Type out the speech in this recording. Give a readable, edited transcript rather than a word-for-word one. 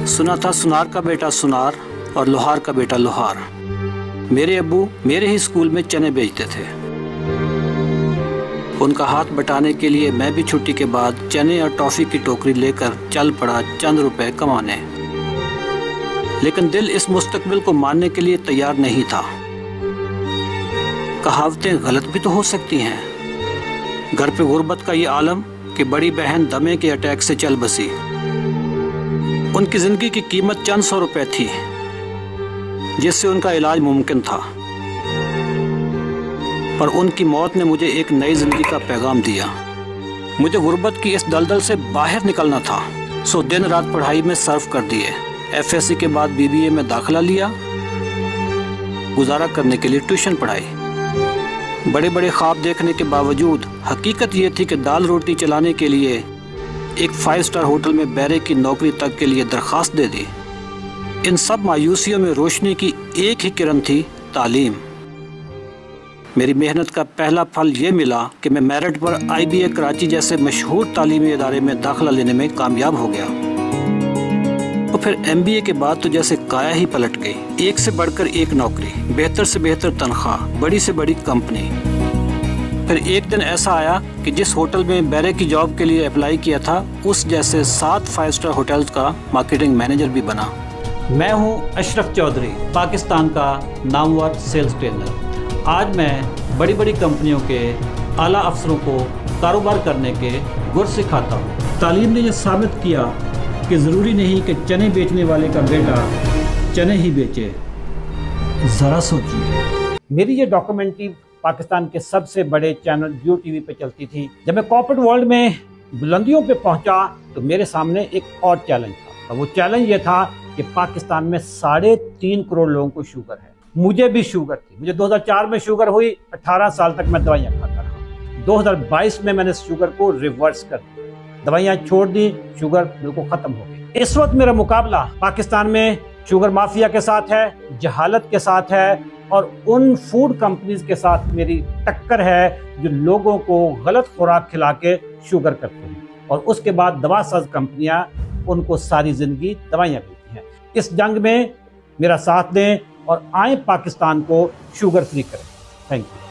सुना था सुनार का बेटा सुनार और लोहार का बेटा लोहार। मेरे अब्बू मेरे ही स्कूल में चने बेचते थे। उनका हाथ बटाने के लिए मैं भी छुट्टी के बाद चने और टॉफी की टोकरी लेकर चल पड़ा चंद रुपए कमाने। लेकिन दिल इस मुस्तकबिल को मानने के लिए तैयार नहीं था। कहावतें गलत भी तो हो सकती हैं। घर पे गुर्बत का ये आलम कि बड़ी बहन दमे के अटैक से चल बसी। उनकी जिंदगी की कीमत चंद सौ रुपए थी, जिससे उनका इलाज मुमकिन था। पर उनकी मौत ने मुझे एक नई जिंदगी का पैगाम दिया। मुझे गुर्बत की इस दलदल से बाहर निकलना था, सो दिन रात पढ़ाई में सर्व कर दिए। एफएससी के बाद बीबीए में दाखिला लिया। गुजारा करने के लिए ट्यूशन पढ़ाई। बड़े बड़े ख्वाब देखने के बावजूद हकीकत ये थी कि दाल रोटी चलाने के लिए एक 5 स्टार होटल में बैरे की नौकरी तक के लिए दरखास्त दे दी। इन सब मायूसियों में रोशनी की एक ही किरण थी, तालीम। मेरी मेहनत का पहला फल ये मिला कि मैं मेरिट पर IBA कराची जैसे मशहूर तालीमी इदारे में दाखिला लेने में कामयाब हो गया। और फिर MBA के बाद तो जैसे काया ही पलट गई। एक से बढ़कर एक नौकरी, बेहतर से बेहतर तनख्वाह, बड़ी से बड़ी कंपनी। फिर एक दिन ऐसा आया कि जिस होटल में बैरे की जॉब के लिए अप्लाई किया था, उस जैसे 7 5 स्टार होटल्स का मार्केटिंग मैनेजर भी बना। मैं हूं अशरफ चौधरी, पाकिस्तान का नामवर सेल्स ट्रेनर। आज मैं बड़ी बड़ी कंपनियों के आला अफसरों को कारोबार करने के गुर सिखाता हूँ। तालीम ने यह साबित किया कि ज़रूरी नहीं कि चने बेचने वाले का बेटा चने ही बेचे। ज़रा सोचिए। मेरी ये डॉक्यूमेंट्री पाकिस्तान के सबसे बड़े चैनल जियो टीवी पे चलती थी। जब मैं कॉर्पोरेट वर्ल्ड में बुलंदियों पे पहुंचा तो मेरे सामने एक और चैलेंज था। और वो चैलेंज ये था कि पाकिस्तान में 3.5 करोड़ लोगों को शुगर है। मुझे भी शुगर थी। मुझे 2004 में शुगर हुई। 18 साल तक मैं दवाइयाँ खाता रहा। 2022 में मैंने शुगर को रिवर्स कर दिया, दवाइयाँ छोड़ दी, शुगर बिल्कुल खत्म हो गई। इस वक्त मेरा मुकाबला पाकिस्तान में शुगर माफिया के साथ है, जहालत के साथ है, और उन फूड कंपनीज के साथ मेरी टक्कर है जो लोगों को गलत खुराक खिला के शुगर करते हैं, और उसके बाद दवासाज कंपनियां उनको सारी जिंदगी दवाइयाँ देती हैं। इस जंग में मेरा साथ दें और आए पाकिस्तान को शुगर फ्री करें। Thank you.